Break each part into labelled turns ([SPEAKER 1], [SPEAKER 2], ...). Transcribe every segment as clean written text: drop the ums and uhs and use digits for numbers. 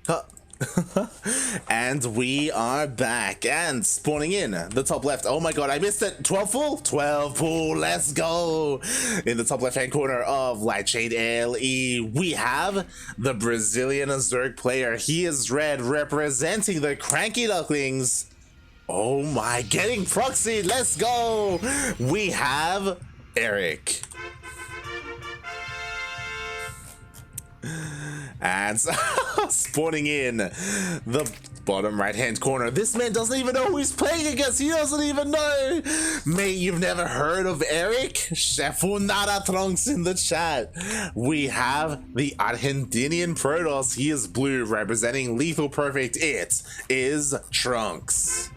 [SPEAKER 1] Huh. And we are back and spawning in the top left. Oh my god, I missed it. 12 full? 12 full, let's go. In the top left hand corner of Lightshade LE, we have the Brazilian Zerg player. He is red, representing the CranKy Ducklings. Oh my, getting proxy, let's go. We have Erik. And spawning in the bottom right hand corner. This man doesn't even know who he's playing against. He doesn't even know. Mate, you've never heard of Erik? Chefunada Tronxxx in the chat. We have the Argentinian Protoss. He is blue, representing Lethal Perfect. It is Tronxxx.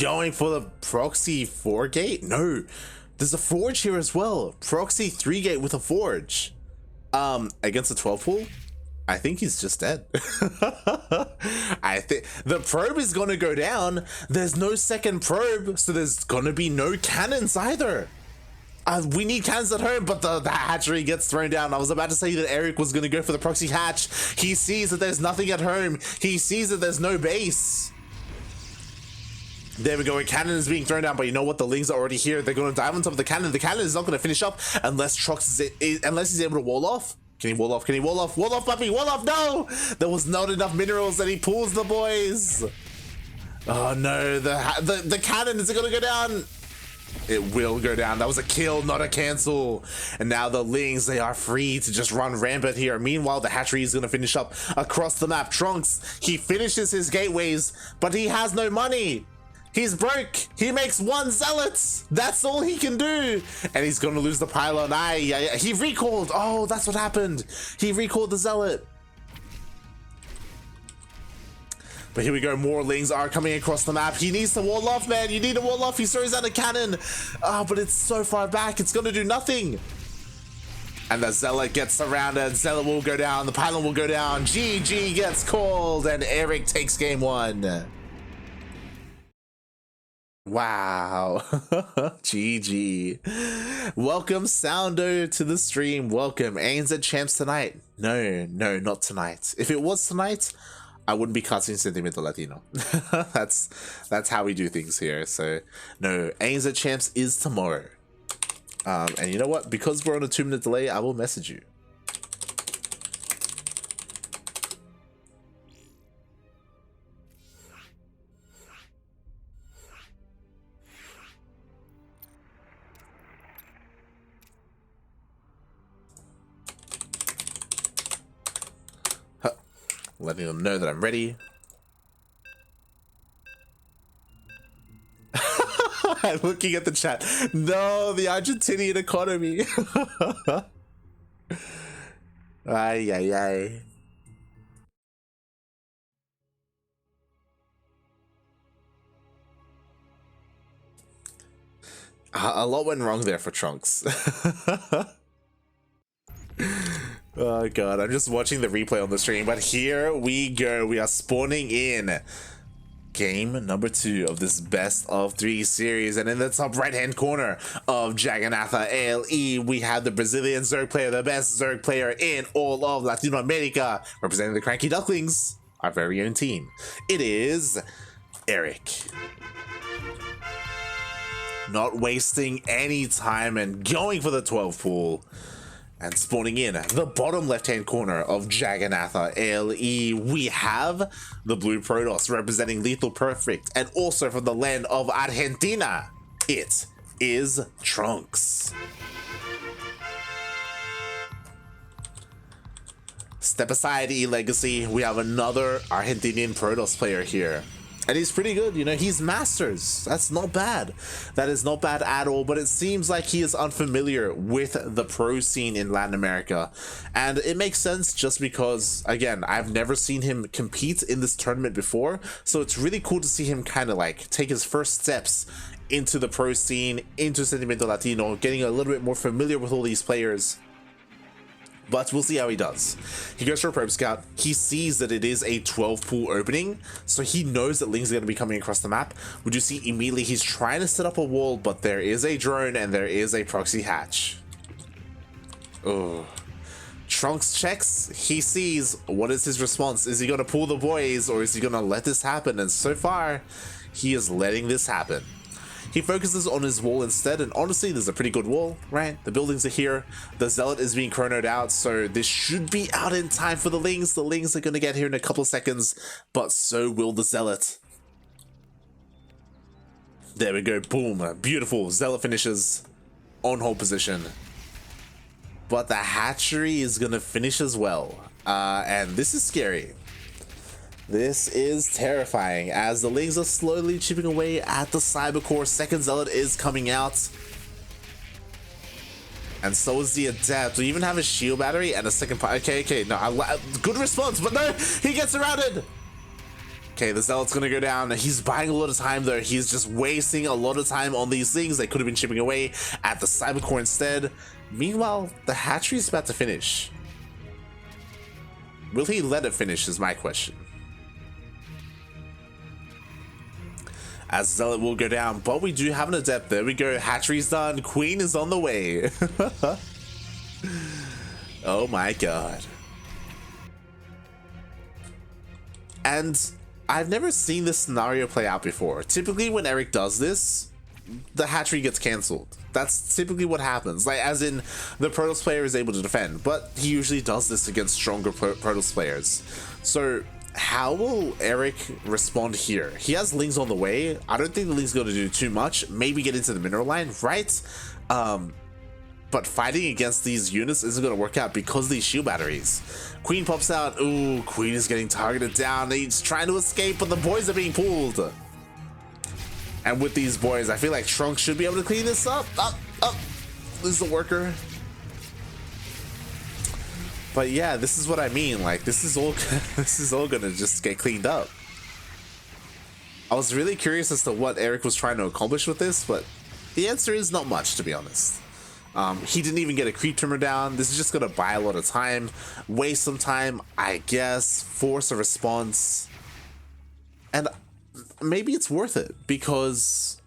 [SPEAKER 1] Going for the proxy 4 gate? No, there's a forge here as well. Proxy 3 gate with a forge. Against a 12 pool, I think he's just dead. I think the probe is gonna go down. There's no second probe, so there's gonna be no cannons either. We need cannons at home, but the hatchery gets thrown down. I was about to say that Erik was gonna go for the proxy hatch. He sees that there's nothing at home. He sees that there's no base. There we go, a cannon is being thrown down, but you know what? The Lings are already here. They're going to dive on top of the cannon. The cannon is not going to finish up unless unless he's able to wall off. Can he wall off? Can he wall off? Wall off, puppy! Wall off! No! There was not enough minerals, and he pulls the boys. Oh no, the cannon, is it going to go down? It will go down. That was a kill, not a cancel. And now the Lings, they are free to just run rampant here. Meanwhile, the hatchery is going to finish up across the map. Tronxxx, he finishes his gateways, but he has no money. He's broke. He makes 1 zealot. That's all he can do. And he's going to lose the pylon. He recalled. Oh, that's what happened. He recalled the zealot. But here we go. More Lings are coming across the map. He needs to wall off, man. You need to wall off. He throws out a cannon. Oh, but it's so far back. It's going to do nothing. And the zealot gets surrounded. Zealot will go down. The pylon will go down. GG gets called. And Erik takes game 1. Wow. GG. Welcome Soundo to the stream. Welcome ANZ champs tonight. No, not tonight. If it was tonight, I wouldn't be cutting Sentimiento Latino. that's how we do things here. So no, ANZ champs is tomorrow. And you know what? Because we're on a 2-minute delay, I will message you. Letting them know that I'm ready. I'm looking at the chat. No, the Argentinian economy. Ay. A lot went wrong there for Tronxxx. Oh god, I'm just watching the replay on the stream, but here we go. We are spawning in game number 2 of this best of 3 series, and in the top right hand corner of Jagannatha LE, we have the Brazilian Zerg player, the best Zerg player in all of Latin America, representing the CranKy Ducklings, our very own team. It is Erik. Not wasting any time and going for the 12 pool. And spawning in the bottom left-hand corner of Jagannatha LE, we have the Blue Protoss representing Lethal Perfect, and also from the land of Argentina, it is Tronxxx. Step aside, E-Legacy. We have another Argentinian Protoss player here. And he's pretty good, you know, he's Masters. That's not bad. That is not bad at all, but it seems like he is unfamiliar with the pro scene in Latin America. And it makes sense just because, again, I've never seen him compete in this tournament before. So it's really cool to see him kind of like take his first steps into the pro scene, into Sentimiento Latino, getting a little bit more familiar with all these players. But we'll see how he does. He goes for a probe scout. He sees that it is a 12 pool opening, so he knows that Lings are going to be coming across the map. Would you see immediately he's trying to set up a wall, but there is a drone and there is a proxy hatch. Oh, Tronxxx checks, he sees, what is his response? Is he gonna pull the boys or is he gonna let this happen? And so far, he is letting this happen. He focuses on his wall instead, and honestly, there's a pretty good wall, right? The buildings are here, the Zealot is being chronoed out, so this should be out in time for the Lings. The Lings are gonna get here in a couple of seconds, but so will the Zealot. There we go, boom, beautiful. Zealot finishes on hold position. But the hatchery is gonna finish as well, and this is scary. This is terrifying as the Lings are slowly chipping away at the Cybercore. Second Zealot is coming out, and so is the Adept. We even have a shield battery and a second. Okay, no, good response, but no, he gets surrounded. Okay, the Zealot's gonna go down. He's buying a lot of time though. He's just wasting a lot of time on these things. They could have been chipping away at the Cybercore instead. Meanwhile, the hatchery is about to finish. Will he let it finish is my question. As Zealot will go down, but we do have an Adept. There we go. Hatchery's done. Queen is on the way. Oh my god. And I've never seen this scenario play out before. Typically when Erik does this, the hatchery gets cancelled. That's typically what happens. Like, as in, the Protoss player is able to defend, but he usually does this against stronger Protoss players. So how will Erik respond here? He has Lings on the way. I don't think the Lings going to do too much. Maybe get into the mineral line, right? But fighting against these units isn't going to work out because of these shield batteries. Queen pops out. Ooh, Queen is getting targeted down. He's trying to escape, but the boys are being pulled. And with these boys, I feel like Tronxxx should be able to clean this up. Up. This is a worker. But yeah, this is what I mean. Like, this is all gonna just get cleaned up. I was really curious as to what Erik was trying to accomplish with this, but the answer is not much, to be honest. He didn't even get a creep trimmer down. This is just gonna buy a lot of time, waste some time, I guess, force a response, and maybe it's worth it because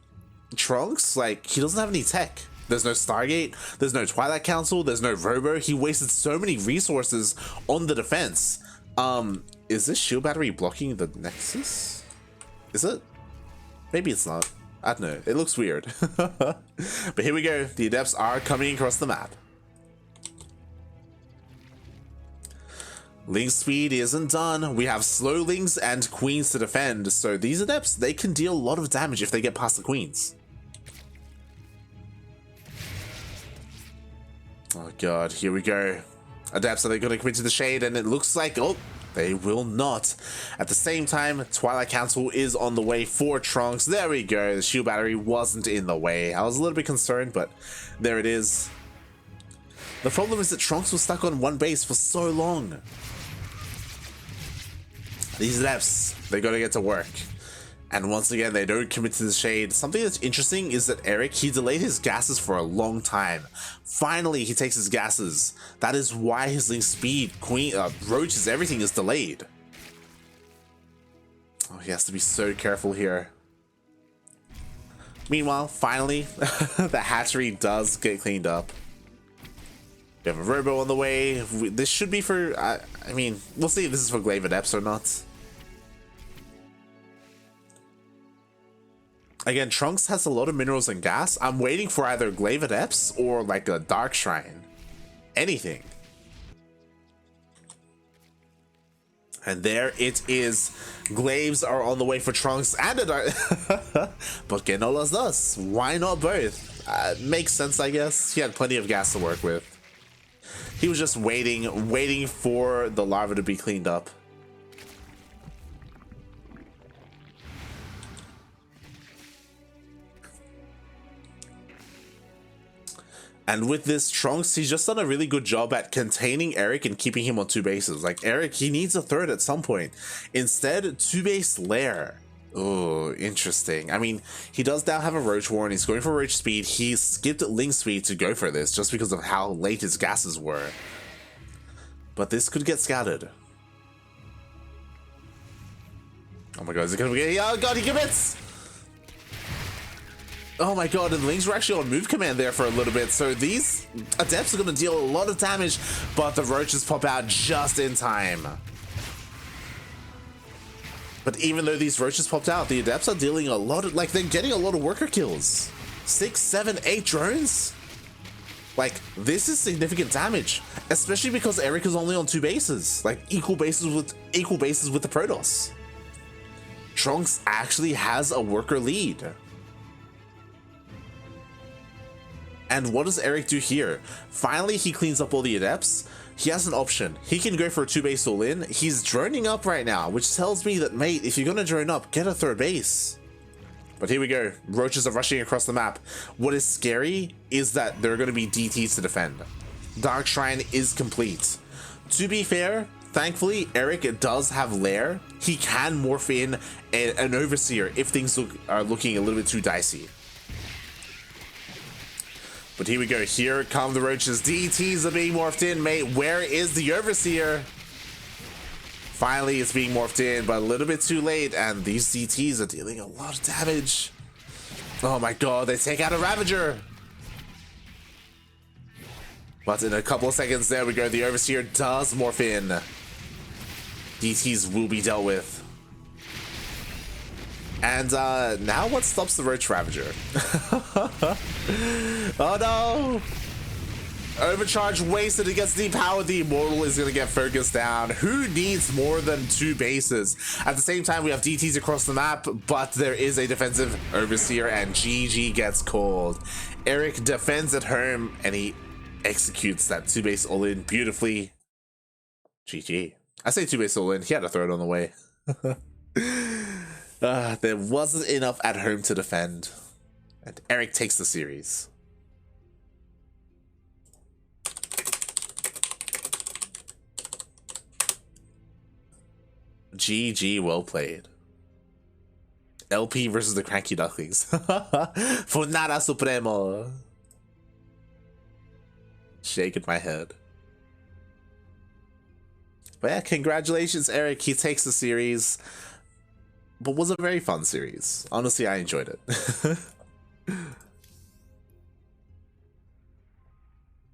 [SPEAKER 1] Tronxxx, like, he doesn't have any tech. There's no Stargate, there's no Twilight Council, there's no Robo. He wasted so many resources on the defense. Is this shield battery blocking the Nexus? Is it? Maybe it's not. I don't know. It looks weird. But here we go. The Adepts are coming across the map. Ling speed isn't done. We have slow Lings and Queens to defend. So these Adepts, they can deal a lot of damage if they get past the Queens. Oh god, here we go. Adepts, are they going to commit to the shade? And it looks like, oh, they will not. At the same time, Twilight Council is on the way for Tronxxx. There we go. The shield battery wasn't in the way. I was a little bit concerned, but there it is. The problem is that Tronxxx was stuck on one base for so long. These Adepts, they got to get to work. And once again, they don't commit to the shade. Something that's interesting is that Erik, he delayed his gases for a long time. Finally, he takes his gases. That is why his Ling speed, Roaches, everything is delayed. Oh, he has to be so careful here. Meanwhile, finally, the hatchery does get cleaned up. We have a Robo on the way. This should be for, I mean, we'll see if this is for Glaive Adepts or not. Again, Tronxxx has a lot of minerals and gas. I'm waiting for either Glaive Adepts or like a Dark Shrine. Anything. And there it is. Glaives are on the way for Tronxxx and a Dark... But que no los dos? Why not both? Makes sense, I guess. He had plenty of gas to work with. He was just waiting for the larva to be cleaned up. And with this, Tronxxx, he's just done a really good job at containing Erik and keeping him on two bases. Like, Erik, he needs a third at some point. Instead, two-base Lair. Oh, interesting. I mean, he does now have a Roach Warren. He's going for Roach speed. He skipped Ling speed to go for this just because of how late his gases were. But this could get scouted. Oh my god, is it gonna be... Oh god, he commits! Oh my god, and Lings were actually on move command there for a little bit, so these Adepts are going to deal a lot of damage, but the roaches pop out just in time. But even though these roaches popped out, the Adepts are dealing a lot of, like, they're getting a lot of worker kills. 6, 7, 8 drones? Like, this is significant damage, especially because Erik is only on 2 bases, like equal bases with the Protoss. Tronxxx actually has a worker lead. And what does Erik do here? Finally, he cleans up all the Adepts. He has an option. He can go for a 2-base all-in. He's droning up right now, which tells me that, mate, if you're gonna drone up, get a 3rd base. But here we go. Roaches are rushing across the map. What is scary is that there are going to be DTs to defend. Dark Shrine is complete. To be fair, thankfully, Erik does have Lair. He can morph in an Overseer if things are looking a little bit too dicey. But here we go. Here come the roaches. DTs are being morphed in, mate. Where is the Overseer? Finally, it's being morphed in, but a little bit too late, and these DTs are dealing a lot of damage. Oh my god, they take out a Ravager! But in a couple of seconds, there we go. The Overseer does morph in. DTs will be dealt with. And now what stops the Roach Ravager? Oh no! Overcharge wasted against depowered. The Immortal is going to get focused down. Who needs more than 2 bases? At the same time, we have DTs across the map, but there is a defensive Overseer, and GG gets called. Erik defends at home, and he executes that 2-base all-in beautifully. GG. I say 2-base all-in. He had to throw it on the way. There wasn't enough at home to defend, and Erik takes the series. GG, well played. LP versus the CranKy Ducklings. Funada Supremo. Shaking my head. But yeah, congratulations, Erik. He takes the series. But was a very fun series. Honestly, I enjoyed it.